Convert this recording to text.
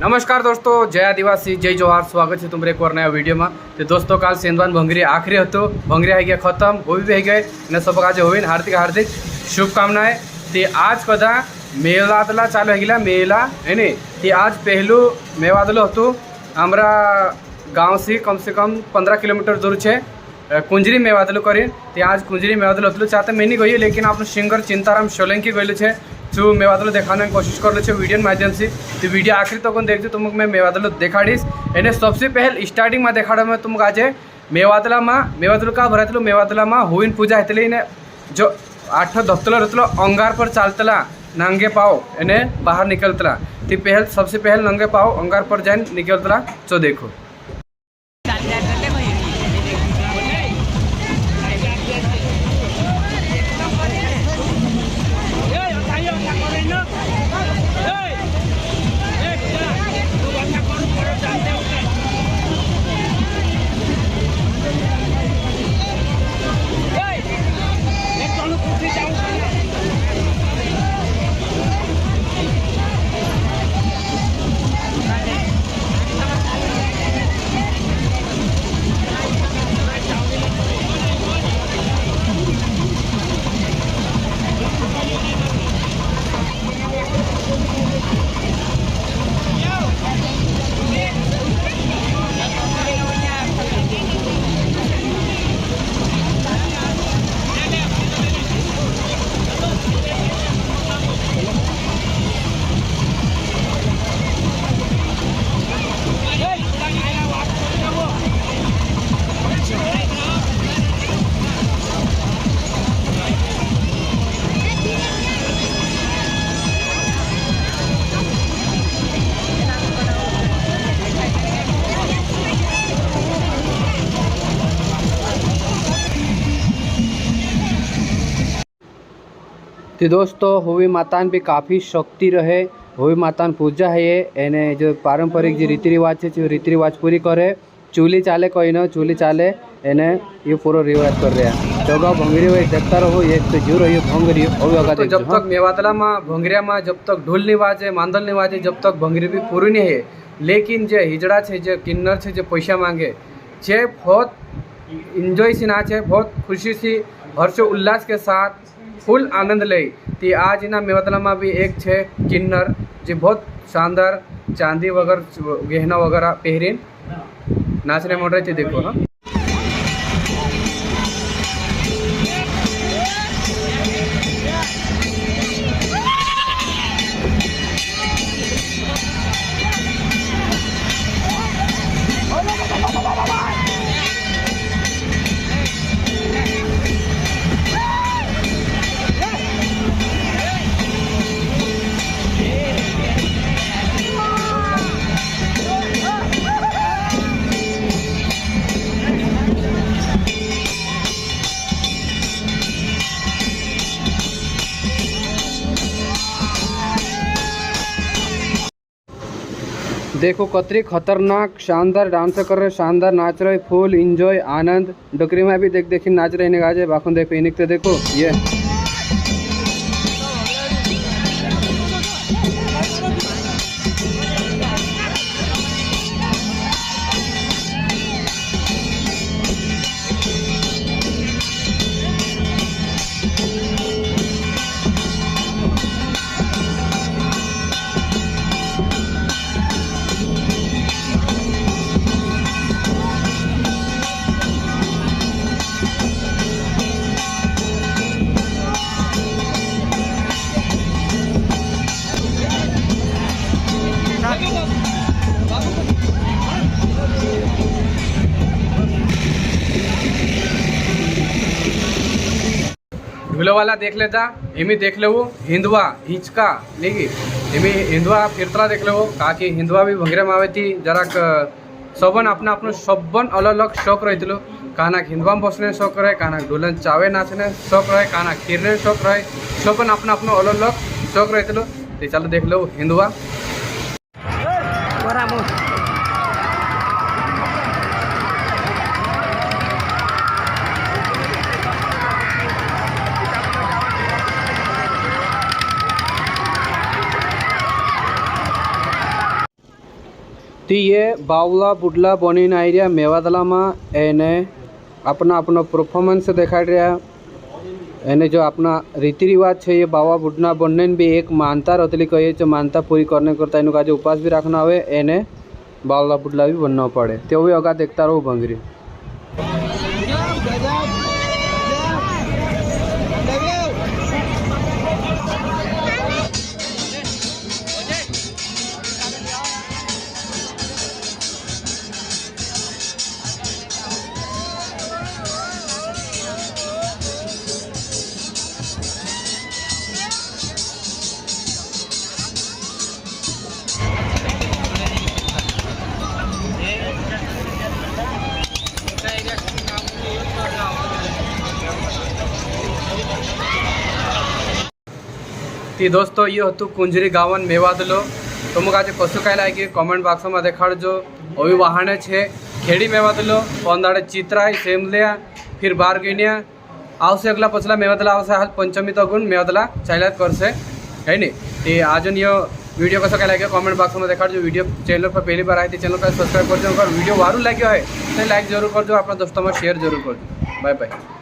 नमस्कार दोस्तों, जय आदिवासी जय जोहार। स्वागत है तुम्हारे एक और नया वीडियो में। तो दोस्तों काल सेंदवान भंगरी आखिरी હતો ભંગરી આવી ગયા ખતમ હોવી બી ગઈ અને सब आज होविन हार्दिक हार्दिक शुभकामनाएं। ते आज कदा मेवादला चालू है मेला है नी। ते आज पहलू मेवादलो हतु हमारा गाँव से कम 15 किलोमीटर दूर है कुंजरी मेवादलो करी। ते आज कुंजरी मेवादलो हतु चाहते मैं नहीं गई, लेकिन आपन सिंगर चिंताराम सोलंकी गए है जो मेवादलो देखाने की कोशिश कर लो वीडियो माध्यम से। तो वीडियो आखिरी तक देखते तुमको मैं मेवादलो देखाड़ीश। एने सबसे पहले स्टार्टिंग में देखाड़ा मैं तुमको आज मेवादला में मेवादलो का भरा मेवादला में होविन पूजा होती ने जो 8 धपतलो रहता अंगार पर चालतला नंगे पाव एने बाहर निकलतला। तो पहले सबसे पहले नंगे पाव अंगार पर जाए निकलतला। तो देखो तो दोस्तों होवी माता भी काफ़ी शक्ति रहे। होवी माता पूजा है ये एने जो पारंपरिक जो रीति रिवाज है जो रीति रिवाज पूरी करे। चूली चाले कोई ना चूली चाले एने ये पूरा रिवाज कर रहे हैं। तो भंगरी वही देखता रहो ये तो जरूर ये भंगरी तो जब तक मेवादला में भंगरिया में जब तक ढोल नहीं बाजे मांदल नहीं बाजे जब तक भंगरी भी पूरी नहीं है। लेकिन जो हिजड़ा है जो किन्नर है जो पैसा मांगे जे बहुत इंजॉय से नाच है, बहुत खुशी से हर्ष उल्लास के साथ फुल आनंद ले। तो आज इना मेवादला में भी एक है किन्नर जो बहुत शानदार चांदी वगैरह गहना वगैरह पहरीन नाचने मोड़ रहे थे। देखो हाँ देखो कतरी खतरनाक शानदार डांस कर रहे, शानदार नाच रहे, फुल इंजॉय आनंद। डोकरी में भी देख नाच रहे गाजे बाखुन देखो इनिक तो देखो ये झूलो वाला देख लेता एमी देख ले वो हिंदवा हिचका लेगी एमी हिंदवा फिरतरा देख ले वो काकि हिंदवा भी भंगरे में आवे थी जरा सबन अपना अपना सबन अलग अलग शौक रही थी। काना हिंदवा में बसने शौक रहे, काना ढोलन चावे नाचने शौक रहे, काना खीरने शौक रहे, सबन अपना अपना अलग अलग शौक रही थी। तो चलो देख लो हिंदवा तो ये बावला बुडला बनी आई रहा मेवादला में एने अपना अपना परफॉर्मन्स देखा रहा एने जो अपना रीति रिवाज है ये बावा बुडना बनने भी एक मानता रहती कही जो मानता पूरी करने करता इन आज उपास भी रखना हो एने बावला बुडला भी बनना पड़े तो भी अगा देखता रहो भंगरी। ती दोस्तों ये हतु कुंजरी गावन मेवादलो तो मुझे आज कसु काय लागे कमेंट बॉक्स में देखाड़ो। अभी वहाने छे खेड़ी मेवादलो पंदाड़े चित्राई सेमलिया फिर बारगेनिया आवसे अगला पछला मेवादला आवसे हाल पंचमी तगुन मेवादला चाइलात करसे है नी। ते आज यो वीडियो कसो काय लागे कमेंट बॉक्स में देखाड़ो। वीडियो चैनल पर पहली बार आए तो चैनल को सब्सक्राइब कर दो। अगर वीडियो वारू लगे है तो लाइक जरूर कर दो, अपना दोस्तों में शेयर जरूर कर दो। Bye bye.